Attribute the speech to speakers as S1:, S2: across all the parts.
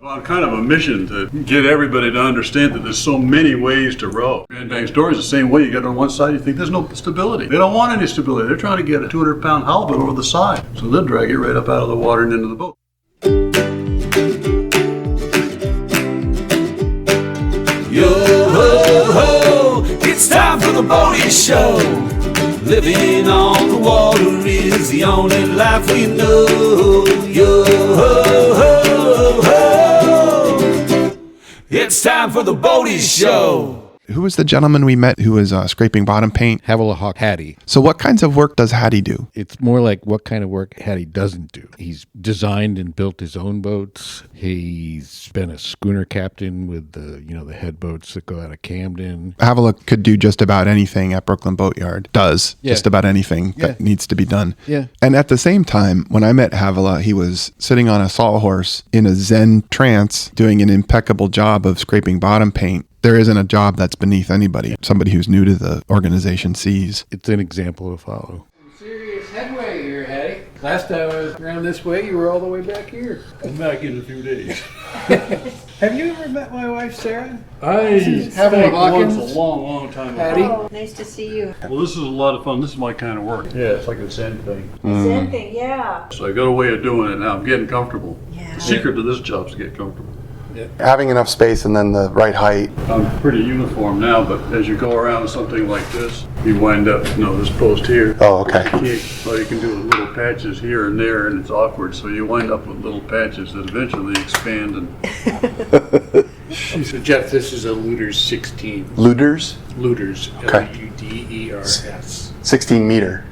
S1: Well, I'm kind of a mission to get everybody to understand that there's so many ways to row. Sandbag story is the same way. You get on one side, you think there's no stability. They don't want any stability. They're trying to get a 200-pound halibut over the side. So they'll drag it right up out of the water and into the boat.
S2: Yo ho ho, it's time for the Boaty Show. Living on the water is the only life we know. Yo ho ho ho, it's time for the Boaty Show.
S3: Who was the gentleman we met who was scraping bottom paint?
S4: Havilah Hawkins. Hattie.
S3: So what kinds of work does Hattie do?
S4: It's more like what kind of work Hattie doesn't do. He's designed and built his own boats. He's been a schooner captain with the head boats that go out of Camden.
S3: Havilah could do just about anything at Brooklin Boat Yard. Does just about anything that needs to be done.
S4: Yeah.
S3: And at the same time, when I met Havilah, he was sitting on a sawhorse in a Zen trance, doing an impeccable job of scraping bottom paint. There isn't a job that's beneath anybody. Somebody who's new to the organization sees.
S4: It's an example to follow.
S5: Some serious headway here, Hattie. Last time I was around this way, you were all the way back here.
S1: I'm back in a few days.
S5: Have you ever met my wife, Sarah?
S1: Havilah
S5: Hawkins.
S1: Once a long time ago.
S5: Hattie?
S6: Oh, nice to see you.
S1: Well, this is a lot of fun. This is my kind of work. Yeah, it's like a Zen thing.
S6: Zen thing, yeah.
S1: So I got a way of doing it now. I'm getting comfortable.
S6: Yeah.
S1: The secret to this job is to get comfortable.
S3: Having enough space and then the right height.
S1: I'm pretty uniform now, but as you go around something like this, you wind up, this post here.
S3: Oh, okay.
S1: All you can do is little patches here and there, and it's awkward. So you wind up with little patches that eventually expand.
S5: So Jeff, this is a Luders 16.
S3: Luders?
S5: Luders.
S3: Okay.
S5: Luders.
S3: 16 meter.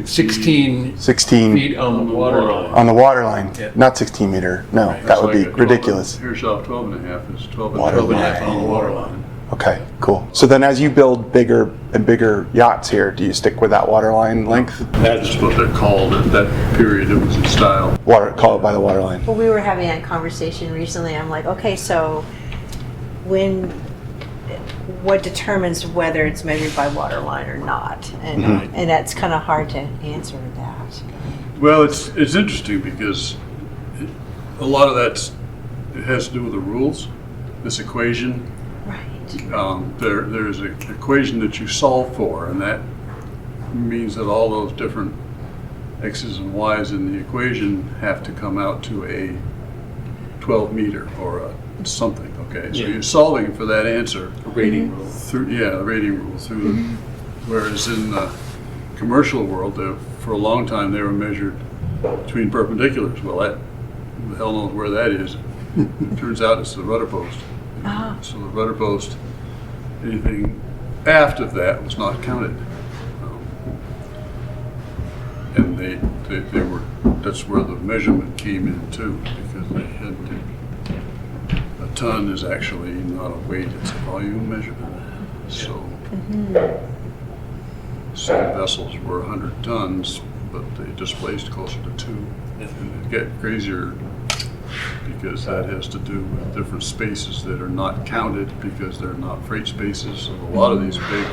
S5: 16
S3: 16
S5: feet on the water line.
S3: on the water line.
S5: Yeah.
S3: Not 16 meter. No, that would be ridiculous.
S1: Here's off 12 and a half. It's 12
S3: Water
S1: and a half
S3: line.
S1: on the water line.
S3: Okay, cool. So then as you build bigger and bigger yachts here, do you stick with that water line length?
S1: That's what they're called at that period. It was in style.
S3: Call it by the water line.
S6: Well, we were having a conversation recently. I'm like, okay, so what determines whether it's measured by water line or not? And that's kind of hard to answer that.
S1: Well, it's interesting because a lot of it has to do with the rules. This equation.
S6: Right.
S1: There's an equation that you solve for, and that means that all those different x's and y's in the equation have to come out to a 12 meter or a something. Okay, so you're solving for that answer.
S5: A rating rule.
S1: The rating rule. Whereas in the commercial world, for a long time they were measured between perpendiculars. Well, who the hell knows where that is? It turns out it's the rudder post. So the rudder post, anything aft of that was not counted. And they were, that's where the measurement came in too, because they had to, a ton is actually not a weight, it's a volume measurement. So some vessels were 100 tons, but they displaced closer to 2. And it get crazier because that has to do with different spaces that are not counted because they're not freight spaces. So a lot of these big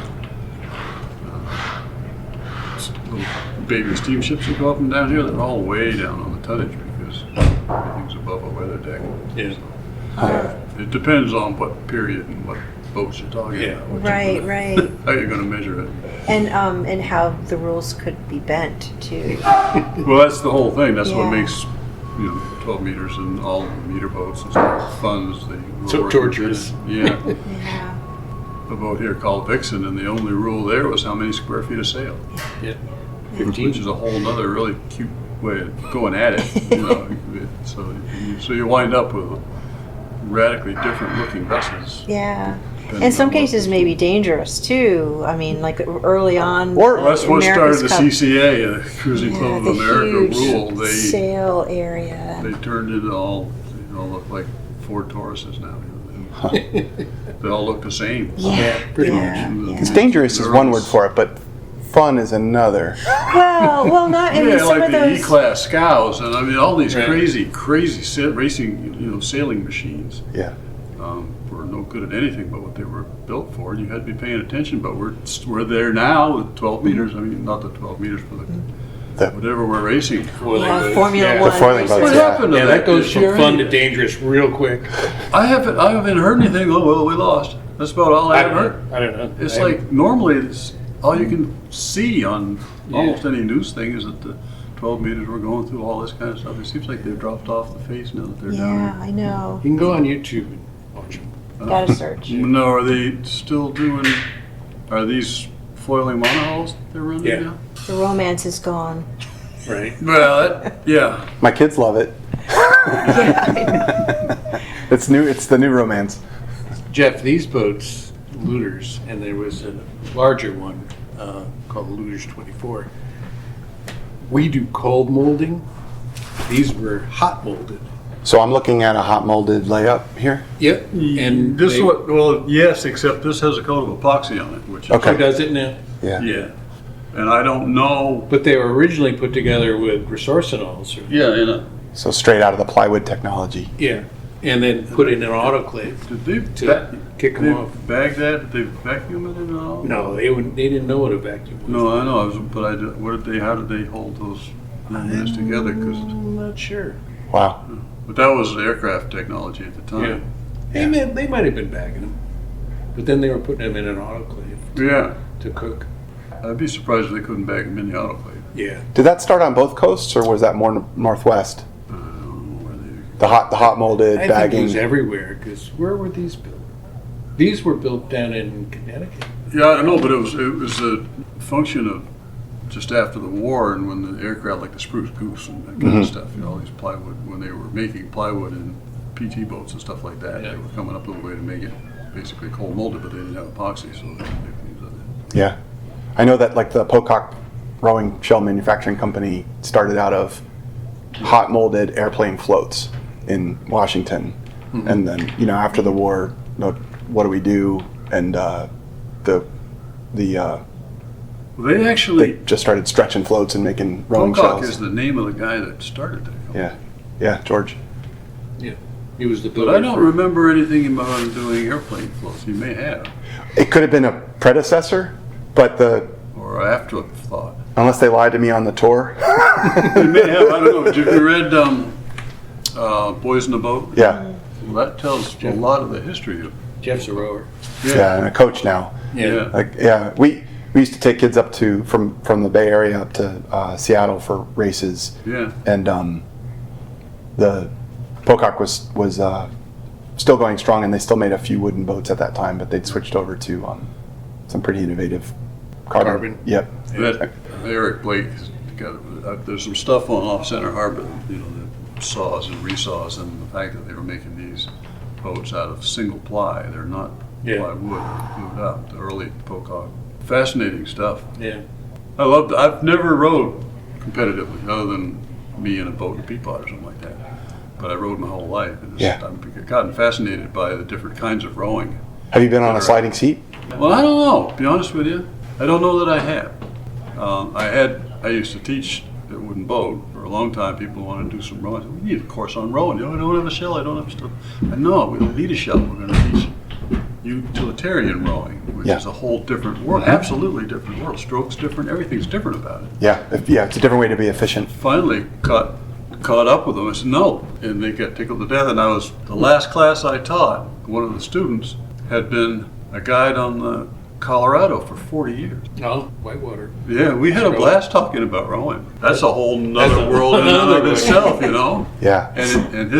S1: little baby steamships that go up and down here, they're all way down on the tonnage because everything's above a weather deck.
S5: Yeah.
S1: So it depends on what period and what boats you're talking about.
S6: Right.
S1: How you're going to measure it.
S6: And how the rules could be bent too.
S1: Well, that's the whole thing. That's what
S6: Yeah.
S1: makes 12 meters and all the meter boats and stuff fun. Is they
S5: So torturous.
S1: Yeah.
S6: Yeah.
S1: A boat here called Vixen, and the only rule there was how many square feet of sail,
S5: Yeah.
S1: which is a whole nother really cute way of going at it. So you wind up with radically different looking vessels.
S6: Yeah. In some cases, maybe dangerous too. I mean, like early on.
S1: Well, that's what started the
S6: Cup.
S1: CCA, the Cruising Club of
S6: the
S1: America
S6: huge
S1: rule. They
S6: sail area.
S1: They turned it all, look like Ford Tauruses now. They all look the same.
S6: Yeah,
S5: pretty
S6: much.
S3: It's dangerous is one word for it, but fun is another.
S6: Well, not. I mean, some
S1: like
S6: of
S1: the
S6: those.
S1: E-class scows, and I mean all these
S5: Right.
S1: crazy racing, sailing machines.
S3: Yeah.
S1: Were no good at anything but what they were built for, and you had to be paying attention. But we're there now with 12 meters. I mean, not the 12 meters for the whatever we're racing.
S6: Yeah, Formula
S5: Yeah.
S6: One.
S3: The foiling boats.
S1: What
S3: Yeah.
S1: happened to
S5: Yeah, that goes from
S1: Sure.
S5: fun to dangerous real quick.
S1: I haven't heard anything. Oh well, we lost. That's about all I ever heard.
S5: I don't know.
S1: It's like normally it's all you can see on
S5: Yeah.
S1: almost any news thing is that the 12 meters were going through all this kind of stuff. It seems like they've dropped off the face now that they're
S6: Yeah,
S1: down.
S6: I know.
S5: You can go on YouTube and watch them.
S6: Gotta search.
S1: No, are they still doing? Are these foiling monohulls they're running
S5: Yeah.
S1: now?
S6: The romance is gone.
S5: Right.
S1: Well, yeah.
S3: My kids love it. It's new. It's the new romance.
S5: Jeff, these boats, Looters, and there was a larger one called the Looters 24. We do cold molding. These were hot molded.
S3: So I'm looking at a hot molded layup here.
S5: Yep. And
S1: This
S5: they,
S1: one, well, yes, except this has a coat of epoxy on it, which is,
S3: Okay.
S5: Who does it now?
S3: Yeah.
S1: yeah. And I don't know.
S5: But they were originally put together with resorcinols.
S1: Yeah, you know.
S3: So straight out of the plywood technology.
S5: Yeah. And then put in an autoclave.
S1: Did they
S5: To kick 'em
S1: they
S5: off.
S1: bag that? Did they vacuum it at all?
S5: No, they didn't know what a vacuum was.
S1: No, I know. But how did they hold those units together? Because,
S5: I'm not sure.
S3: Wow.
S1: but that was aircraft technology at the time.
S5: They might have been bagging them. But then they were putting them in an autoclave
S1: Yeah.
S5: to cook.
S1: I'd be surprised if they couldn't bag them in the autoclave.
S5: Yeah.
S3: Did that start on both coasts, or was that more northwest?
S1: I don't know where they.
S3: The hot molded
S5: I think it
S3: bagging.
S5: was everywhere, because where were these built? These were built down in Connecticut.
S1: Yeah, I don't know, but it was a function of just after the war and when the aircraft like the Spruce Goose and that kind of stuff, you know, all these plywood, when they were making plywood and PT boats and stuff like that,
S5: Yeah.
S1: they were coming up with a way to make it basically cold molded, but they didn't have epoxy, so they could make things of it.
S3: Yeah. I know that like the Pocock Rowing Shell Manufacturing Company started out of hot molded airplane floats in Washington. And then, you know, after the war, what do we do? And
S1: They actually,
S3: they just started stretching floats and making rowing
S1: Pocock
S3: shells.
S1: is the name of the guy that started that company.
S3: Yeah. Yeah, George.
S5: Yeah. He was the
S1: But
S5: builder.
S1: I don't remember anything about him doing airplane floats. He may have,
S3: It could have been a predecessor, but
S1: or afterthought.
S3: unless they lied to me on the tour.
S1: He may have, I don't know. Have you read Boys in the Boat?
S3: Yeah.
S1: Well, that tells a lot of the history of.
S5: Jeff's a rower.
S3: Yeah, and a coach now.
S1: Yeah.
S3: Like, yeah, we used to take kids up to from the Bay Area up to Seattle for races,
S1: Yeah.
S3: and the Pocock was still going strong, and they still made a few wooden boats at that time, but they'd switched over to some pretty innovative carbon. Yep.
S1: That Eric Blake has got there's some stuff on off Center Harbor, you know, the saws and resaws, and the fact that they were making these boats out of single ply. They're not plywood, they're glued up. The early Pocock, fascinating stuff.
S5: Yeah.
S1: I loved. I've never rowed competitively, other than me in a boat in Peapod or something like that. But I rowed my whole life. And I've gotten fascinated by the different kinds of rowing.
S3: Have you been on a sliding seat?
S1: Well, I don't know. To be honest with you, I don't know that I have. I used to teach at Wooden Boat for a long time. People wanted to do some rowing. I said, we need a course on rowing. You know, I don't have a shell. I don't have stuff. No, we don't need a shell. We're going to teach utilitarian rowing, which is a whole different world. Absolutely different world. Strokes different. Everything's different about it.
S3: Yeah. It's a different way to be efficient.
S1: Finally caught up with them. I said no, and they got tickled to death. And I was the last class I taught. One of the students had been a guide on the Colorado for 40 years.
S5: Oh, whitewater.
S1: Yeah, we had a blast talking about rowing. That's a whole nother world in and of itself, you know.
S3: Yeah.
S1: And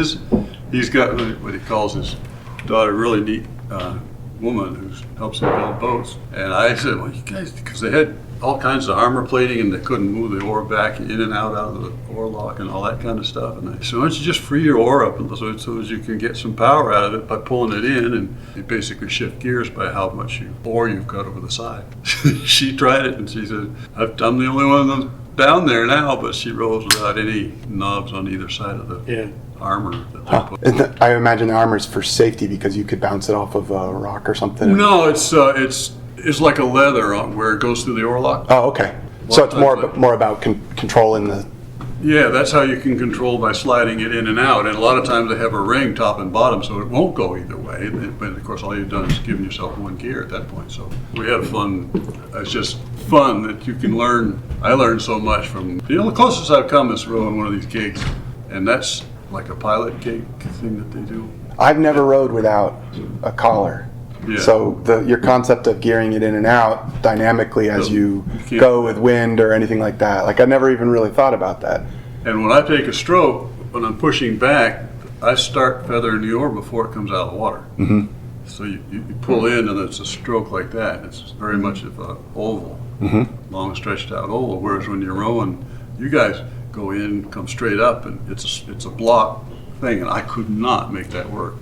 S1: he's got what he calls his daughter, really neat woman who helps him build boats. And I said, well, you guys, because they had all kinds of armor plating and they couldn't move the oar back in and out of the oar lock and all that kind of stuff. And I said, why don't you just free your oar up so as you can get some power out of it by pulling it in, and you basically shift gears by how much oar you've got over the side. She tried it and she said, I'm the only one down there now, but she rows without any knobs on either side of the armor that they put.
S3: And I imagine the armor's for safety because you could bounce it off of a rock or something.
S1: No, it's like a leather on where it goes through the oar lock.
S3: Oh, okay. So it's more about controlling the
S1: Yeah, that's how you can control by sliding it in and out. And a lot of times they have a ring top and bottom, so it won't go either way. But of course, all you've done is giving yourself one gear at that point. So we had fun. It's just fun that you can learn. I learned so much from, the closest I've come is rowing one of these gigs. And that's like a pilot gig thing that they do.
S3: I've never rowed without a collar.
S1: Yeah.
S3: So your concept of gearing it in and out dynamically as you
S1: can't-
S3: go with wind or anything like that, like I never even really thought about that.
S1: And when I take a stroke, when I'm pushing back, I start feathering the oar before it comes out of the water.
S3: Mm-hmm.
S1: So you pull in and it's a stroke like that. It's very much of an oval, long stretched out oval. Whereas when you're rowing, you guys go in, come straight up, and it's a block thing, and I could not make that work.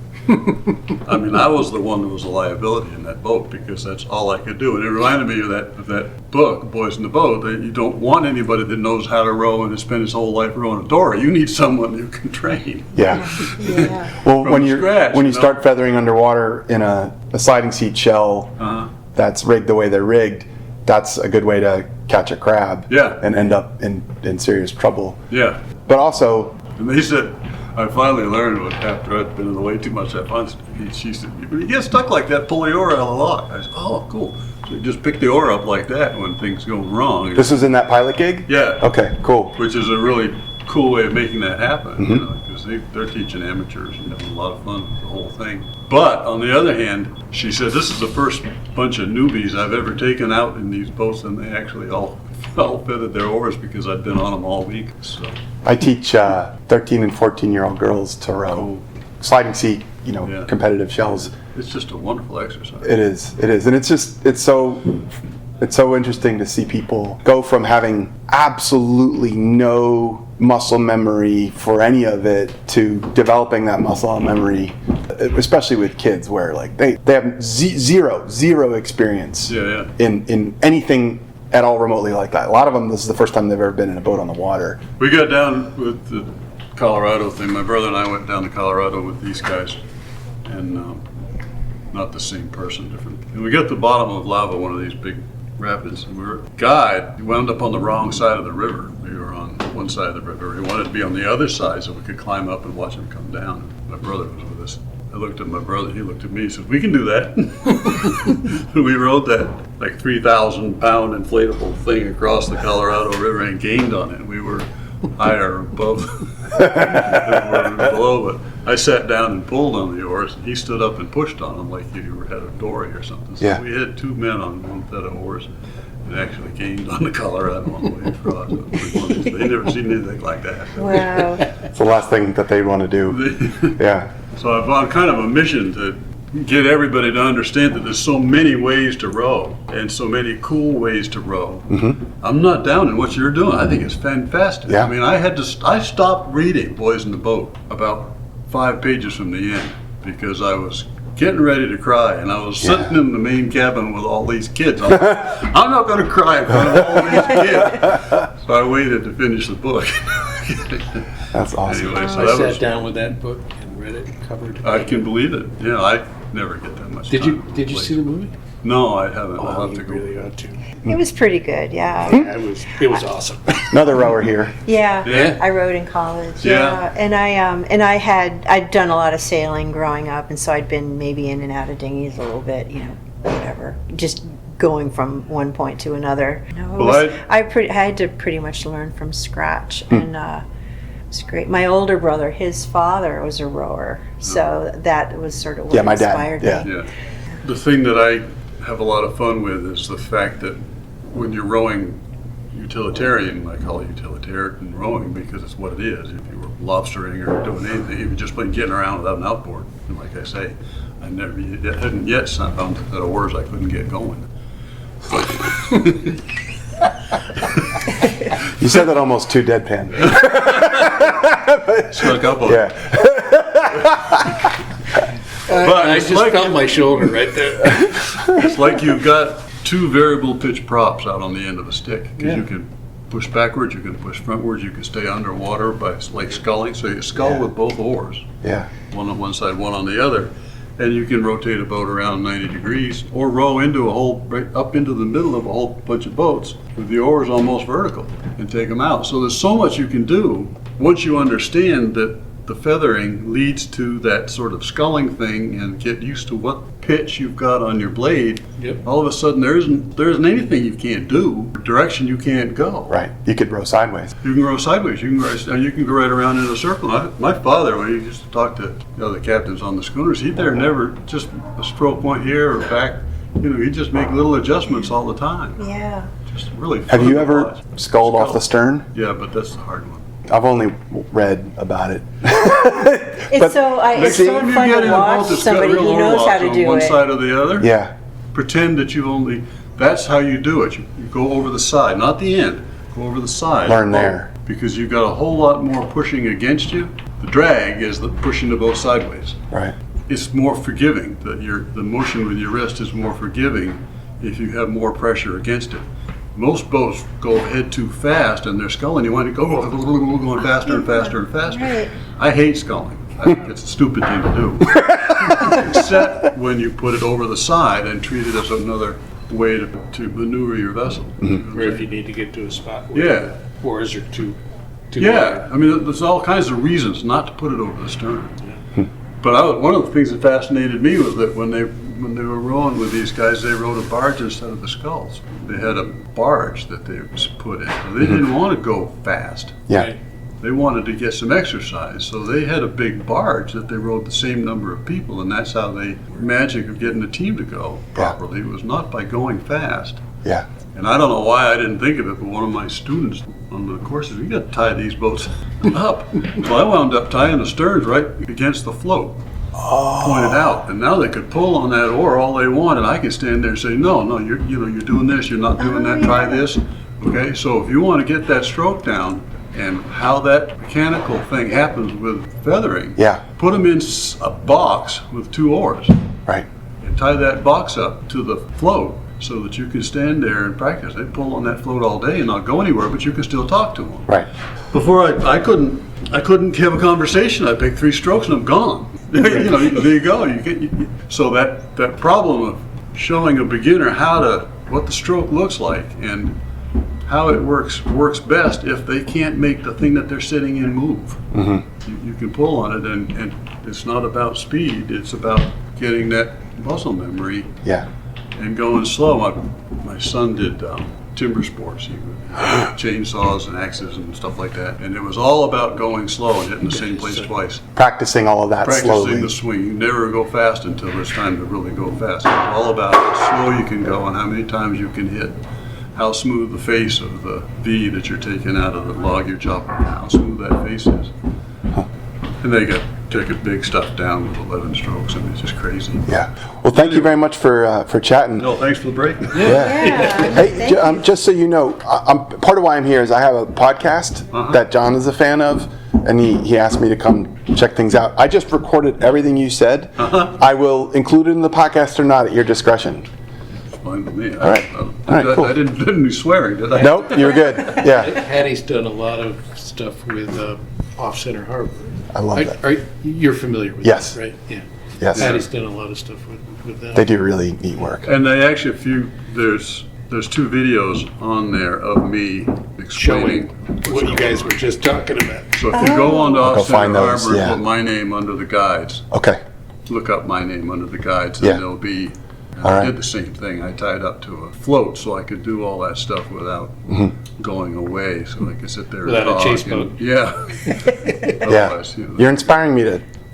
S1: I mean, I was the one that was a liability in that boat because that's all I could do. And it reminded me of that book, Boys in the Boat, that you don't want anybody that knows how to row and has spent his whole life rowing a dory. You need someone you can train.
S3: Yeah.
S6: Yeah.
S3: Well,
S1: From
S3: when you
S1: scratch,
S3: when you
S1: you know?
S3: start feathering underwater in a sliding seat shell that's rigged the way they're rigged, that's a good way to catch a crab.
S1: Yeah.
S3: And end up in serious trouble.
S1: Yeah.
S3: But also,
S1: And they said, I finally learned after I'd been in the way too much that once, she said, when you get stuck like that, pull the oar out of the lock. I said, oh, cool. So you just pick the oar up like that when things go wrong.
S3: this was in that pilot gig?
S1: Yeah.
S3: Okay, cool.
S1: Which is a really cool way of making that happen, you know, because they're teaching amateurs and having a lot of fun with the whole thing. But on the other hand, she said, this is the first bunch of newbies I've ever taken out in these boats, and they actually all fitted their oars because I'd been on them all week. So
S3: I teach 13 and 14-year-old girls to row
S1: Cool.
S3: sliding seat,
S1: Yeah.
S3: competitive shells.
S1: it's just a wonderful exercise.
S3: It is, and it's so interesting to see people go from having absolutely no muscle memory for any of it to developing that muscle memory, especially with kids where like they have zero experience
S1: Yeah.
S3: in anything at all remotely like that. A lot of them, this is the first time they've ever been in a boat on the water.
S1: We got down with the Colorado thing. My brother and I went down to Colorado with these guys, and not the same person, different. And we got to the bottom of lava, one of these big rapids, and guide wound up on the wrong side of the river. We were on one side of the river. He wanted to be on the other side so we could climb up and watch him come down. My brother was with us. I looked at my brother, he looked at me, he said, we can do that. We rode that like 3,000-pound inflatable thing across the Colorado River and gained on it. We were higher above than we were below, but I sat down and pulled on the oars, and he stood up and pushed on them like you had a dory or something. So
S3: Yeah.
S1: we had two men on one set of oars and actually gained on the Colorado on the way across. It was pretty funny. They never seen anything like that.
S6: Wow.
S3: It's the last thing that they'd want to do. Yeah.
S1: So I've on kind of a mission to get everybody to understand that there's so many ways to row and so many cool ways to row. I'm not down in what you're doing. I think it's fantastic.
S3: Yeah.
S1: I mean, I stopped reading Boys in the Boat about 5 pages from the end because I was getting ready to cry, and I was sitting in the main cabin with all these kids. I'm not going to cry in front of all these kids. So I waited to finish the book.
S3: That's awesome.
S1: Anyway, so
S5: I
S1: that
S5: sat
S1: was,
S5: down with that book and read it covered.
S1: I can believe it. Yeah, I never get that much
S5: Did
S1: time.
S5: you see the movie?
S1: No, I haven't. I'll
S5: Oh,
S1: have to
S5: you
S1: go.
S5: really ought to.
S6: It was pretty good, yeah.
S5: It was awesome.
S3: Another rower here.
S6: Yeah,
S1: Yeah.
S6: I rowed in college.
S1: Yeah.
S6: And I'd done a lot of sailing growing up, and so I'd been maybe in and out of dinghies a little bit, whatever, just going from one point to another.
S1: Well,
S6: I had to pretty much learn from scratch, and it was great. My older brother, his father was a rower, so that was sort of what
S3: my dad,
S6: inspired
S3: yeah.
S6: me.
S1: Yeah. The thing that I have a lot of fun with is the fact that when you're rowing utilitarian, I call it utilitarian rowing because it's what it is. If you were lobstering or doing anything, you were just plain getting around without an outboard. And like I say, I hadn't yet found that oars I couldn't get going.
S3: You said that almost too deadpan.
S1: Snuck up on
S3: Yeah.
S1: But
S5: I
S1: it's
S5: just
S1: like,
S5: felt my shoulder right there.
S1: it's like you've got two variable pitch props out on the end of a stick. Because you can push backwards, you can push frontwards, you can stay underwater by like sculling. So you scull
S3: Yeah.
S1: with both oars,
S3: Yeah.
S1: one on one side, one on the other. and you can rotate a boat around 90 degrees or row into a hole right up into the middle of a whole bunch of boats with the oars almost vertical and take them out. So there's so much you can do once you understand that the feathering leads to that sort of sculling thing and get used to what pitch you've got on your blade.
S5: Yep.
S1: All of a sudden there isn't anything you can't do, direction you can't go.
S3: Right. You could row sideways.
S1: You can row sideways. You can go right around in a circle. My father, when he used to talk to the other captains on the schooners, there never just a stroke point here or back. He'd just make little adjustments all the time.
S6: Yeah.
S1: Just really.
S3: Have
S1: fun
S3: you
S1: to
S3: ever
S1: watch.
S3: sculled off the stern?
S1: Yeah, but that's the hard one.
S3: I've only read about it.
S6: It's so fun
S1: You
S6: to
S1: get in a boat
S6: watch
S1: that's got
S6: somebody
S1: real
S6: who knows how
S1: oarlocks
S6: to
S1: on
S6: do
S1: one
S6: it.
S1: side or the other.
S3: Yeah.
S1: Pretend that that's how you do it. You go over the side, not the end. Go over the side.
S3: Learn there.
S1: Because you've got a whole lot more pushing against you. The drag is the pushing the boat sideways.
S3: Right.
S1: It's more forgiving. The motion with your wrist is more forgiving if you have more pressure against it. Most boats go ahead too fast and they're sculling. You want to go going faster and faster and faster.
S6: Right.
S1: I hate sculling. I think it's a stupid thing to do. Except when you put it over the side and treat it as another way to maneuver your vessel.
S5: Or if you need to get to a spot where
S1: Yeah.
S5: oars are too
S1: Yeah, I mean, there's all kinds of reasons not to put it over the stern. But one of the things that fascinated me was that when they were rowing with these guys, they rowed a barge instead of the sculls. They had a barge that they put in. So they didn't want to go fast.
S3: Yeah.
S5: Right.
S1: They wanted to get some exercise. So they had a big barge that they rowed the same number of people, and that's how magic of getting the team to go properly. It was not by going fast.
S3: Yeah.
S1: And I don't know why I didn't think of it, but one of my students on the courses, we got to tie these boats up. So I wound up tying the sterns right against the float, pointed out, and now they could pull on that oar all they want, and I could stand there and say, no, you're doing this, you're not doing that, try this. Okay, so if you want to get that stroke down and how that mechanical thing happens with feathering, put them in a box with 2 oars.
S3: Right.
S1: And tie that box up to the float so that you can stand there and practice. They pull on that float all day and not go anywhere, but you can still talk to them.
S3: Right.
S1: Before I couldn't have a conversation. I picked 3 strokes and I'm gone. There you go. So that problem of showing a beginner what the stroke looks like and how it works best if they can't make the thing that they're sitting in move. Mm-hmm. You can pull on it, and it's not about speed. It's about getting that muscle memory.
S3: Yeah.
S1: And going slow. My son did timber sports. He would chainsaws and axes and stuff like that. And it was all about going slow and hitting the same place twice.
S3: Practicing all of that slowly.
S1: Practicing the swing. You never go fast until it's time to really go fast. It's all about how slow you can go and how many times you can hit. How smooth the face of the V that you're taking out of the log you're chopping, how smooth that face is. And they got taking big stuff down with 11 strokes. I mean, it's just crazy.
S3: Yeah. Well, thank you very much for chatting.
S1: No, thanks for the break.
S3: Yeah. Hey, just so you know, part of why I'm here is I have a podcast that John is a fan of, and he asked me to come check things out. I just recorded everything you said. I will include it in the podcast or not at your discretion.
S1: Fine with me.
S3: All right. Cool.
S1: I didn't do any swearing, did I?
S3: Nope, you're good. Yeah.
S5: Hattie's done a lot of stuff with Off-Center Harbor.
S3: I love that.
S5: You're familiar with
S3: Yes.
S5: that, right? Yeah.
S3: Yes.
S5: Hattie's done a lot of stuff with that.
S3: They do really neat work.
S1: And they actually, there's 2 videos on there of me explaining
S5: Showing what you guys were just talking about.
S1: So if you go on to
S3: I'll go
S1: Off-Center
S3: find those,
S1: Harbor
S3: yeah.
S1: and put my name under the guides,
S3: Okay.
S1: look up my name under the guides, and
S3: Yeah.
S1: there'll be. And
S3: All
S1: I
S3: right.
S1: did the same thing. I tied up to a float so I could do all that stuff without going away, so I could sit there
S5: Without
S1: and
S5: a
S1: talk.
S5: chase
S1: and-
S5: boat.
S1: Yeah.
S3: Yeah.
S1: Otherwise,
S3: You're inspiring me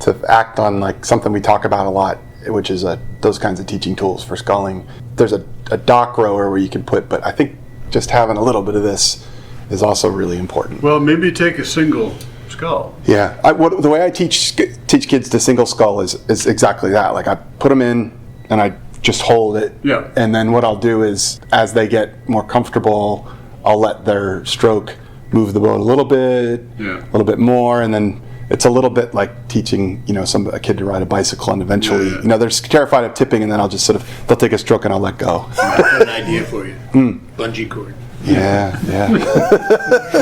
S3: to act on like something we talk about a lot, which is those kinds of teaching tools for sculling. There's a dock rower where you can put, but I think just having a little bit of this is also really important.
S1: Well, maybe take a single skull.
S3: Yeah, the way I teach kids to single scull is exactly that. Like I put them in and I just hold it.
S1: Yeah.
S3: And then what I'll do is, as they get more comfortable, I'll let their stroke move the boat a little bit,
S1: Yeah.
S3: a little bit more, and then it's a little bit like teaching, a kid to ride a bicycle, and eventually,
S1: Yeah.
S3: they're terrified of tipping, and then I'll just they'll take a stroke and I'll let go.
S5: I've got an idea for you. Bungee cord.
S3: Yeah.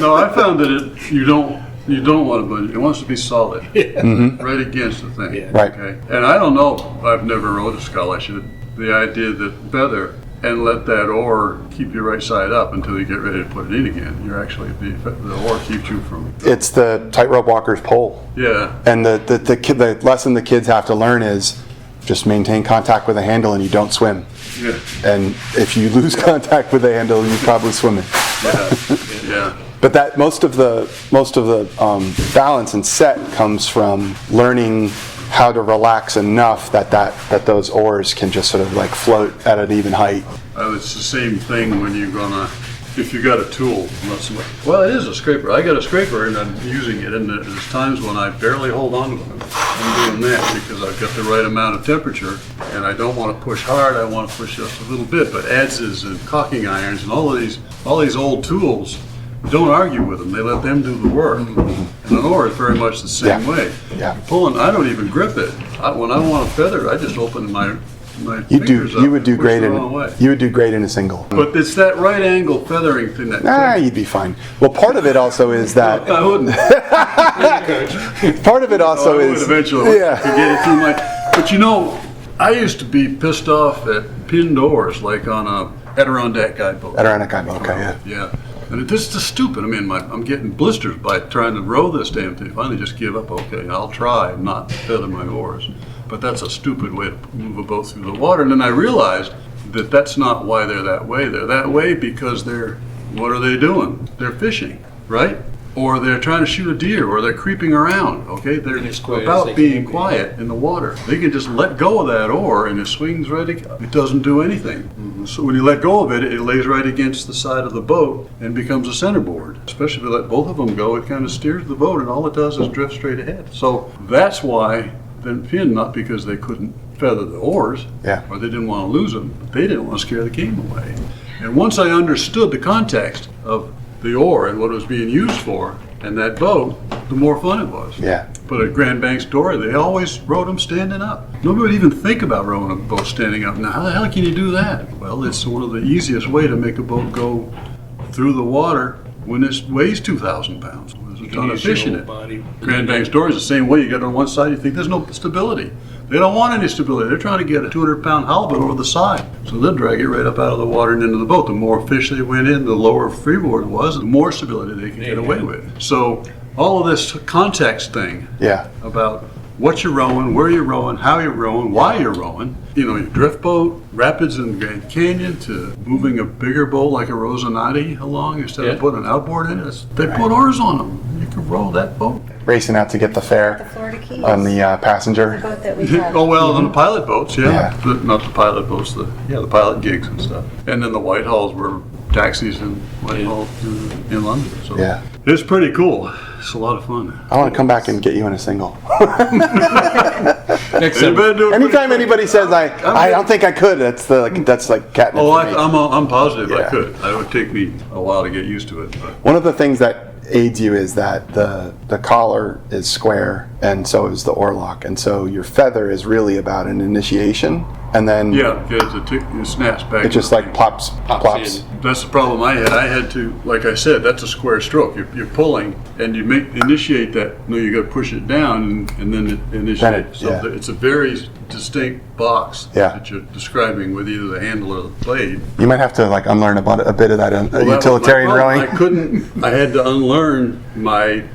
S1: No, I found that you don't You don't want a bungee. It wants to be solid, right against the thing.
S5: Yeah.
S3: Right.
S1: Okay. And I don't know. I've never rode a scull. I should. The idea that feather and let that oar keep you right side up until you get ready to put it in again. You're actually the oar keeps you from.
S3: It's the tightrope walker's pole.
S1: Yeah.
S3: And the lesson the kids have to learn is just maintain contact with the handle and you don't swim.
S1: Yeah.
S3: And if you lose contact with the handle, you probably swim it.
S1: Yeah.
S3: But that most of the balance and set comes from learning how to relax enough that those oars can just sort of like float at an even height.
S1: It's the same thing when you're gonna, if you got a tool. Well, it is a scraper. I got a scraper and I'm using it, and there's times when I barely hold on to it. I'm doing that because I've got the right amount of temperature, and I don't want to push hard. I want to push just a little bit. But adzes and caulking irons and all these old tools, don't argue with them. They let them do the work. And an oar is very much the same way.
S3: Yeah.
S1: Pulling, I don't even grip it. When I want to feather, I just open my fingers up.
S3: You would do
S1: push
S3: great
S1: the
S3: in
S1: wrong way.
S3: you would do great in a single.
S1: But it's that right angle feathering thing that.
S3: You'd be fine. Well, part of it also is that
S1: I wouldn't.
S3: part of it also
S1: I would
S3: is
S1: eventually to
S3: yeah.
S1: get it through my. But you know, I used to be pissed off at pinned oars, like on a Adirondack guide boat.
S3: Adirondack guide boat, okay, yeah.
S1: Yeah. And this is just stupid. I mean, I'm getting blisters by trying to row this damn thing. Finally, just give up. Okay, I'll try and not feather my oars. But that's a stupid way to move a boat through the water. And then I realized that that's not why they're that way. They're that way because what are they doing? They're fishing, right? Or they're trying to shoot a deer, or they're creeping around, okay? They're
S5: as quiet as
S1: about
S5: they
S1: being
S5: can be.
S1: quiet in the water. They can just let go of that oar and it swings right, it doesn't do anything. So when you let go of it, it lays right against the side of the boat and becomes a centerboard. Especially if you let both of them go, it kind of steers the boat and all it does is drift straight ahead. So that's why they're pinned, not because they couldn't feather the oars,
S3: Yeah.
S1: or they didn't want to lose them, but they didn't want to scare the game away. And once I understood the context of the oar and what it was being used for, and that boat, the more fun it was.
S3: Yeah.
S1: But at Grand Banks Dory, they always rowed them standing up. Nobody would even think about rowing a boat standing up. Now, how the hell can you do that? Well, it's one of the easiest way to make a boat go through the water when it weighs 2,000 pounds. There's a ton of fish in it. Grand Banks Dory is the same way. You get on one side, you think there's no stability. They don't want any stability. They're trying to get a 200-pound halibut over the side. So they'll drag it right up out of the water and into the boat. The more fish they went in, the lower freeboard was, the more stability they could get away with. So all of this context thing
S3: Yeah.
S1: about what you're rowing, where you're rowing, how you're rowing, why you're rowing, your drift boat, rapids in the Grand Canyon, to moving a bigger boat like a Rosinante along instead of putting an outboard in it. They put oars on them. You can row that boat.
S3: Racing out to get the
S6: The
S3: fare
S6: Florida Keys.
S3: on the passenger.
S6: boat that we have.
S1: Oh, well, on the pilot boats,
S3: Yeah.
S1: Not the pilot boats, the pilot gigs and stuff. And then the Whitehalls were taxis in Whitehall in London. So
S3: Yeah.
S1: it's pretty cool. It's a lot of fun.
S3: I want to come back and get you in a single.
S5: Next
S1: You
S5: time.
S1: better do it
S3: Anytime
S1: pretty
S3: anybody says I don't think I could, that's like catnip
S1: Oh,
S3: for me.
S1: I'm positive I
S3: Yeah.
S1: could. It would take me a while to get used to it. But
S3: One of the things that aids you is that the collar is square and so is the oarlock, and so your feather is really about an initiation, and then
S1: yeah, because it snaps back.
S3: it just like plops.
S5: in.
S1: That's the problem I had. I had to, like I said, that's a square stroke. You're pulling, and you initiate that. No, you got to push it down, and then it initiates. So
S3: yeah.
S1: it's a very distinct box
S3: Yeah.
S1: that you're describing with either the handle or the blade.
S3: You might have to like unlearn about a bit of that
S1: Well, that was my
S3: utilitarian
S1: problem.
S3: rowing.
S1: I had to unlearn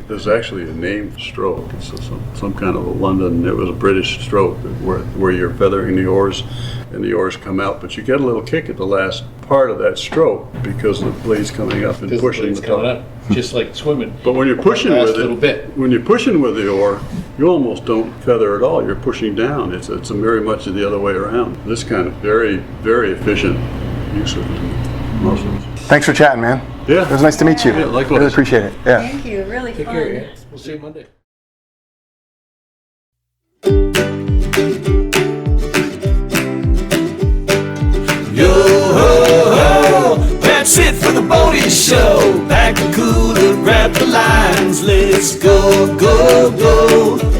S1: there's actually a name for stroke. It's some kind of a London, it was a British stroke where you're feathering the oars and the oars come out. But you get a little kick at the last part of that stroke because the blade's coming up and pushing the top.
S5: up, just like swimming.
S1: But when you're pushing
S5: Last
S1: with it,
S5: little bit.
S1: when you're pushing with the oar, you almost don't feather at all. You're pushing down. It's very much the other way around. This kind of very, very efficient use of muscles.
S3: Thanks for chatting, man.
S1: Yeah.
S3: It was nice to meet you.
S1: Yeah, likewise.
S3: Really appreciate it. Yeah.
S6: Thank you, really
S5: Take
S6: fun.
S5: care, yeah. We'll see you Monday.
S2: Yo ho ho, that's it for the boating show. Pack the cooler, grab the lines, let's go, go, go.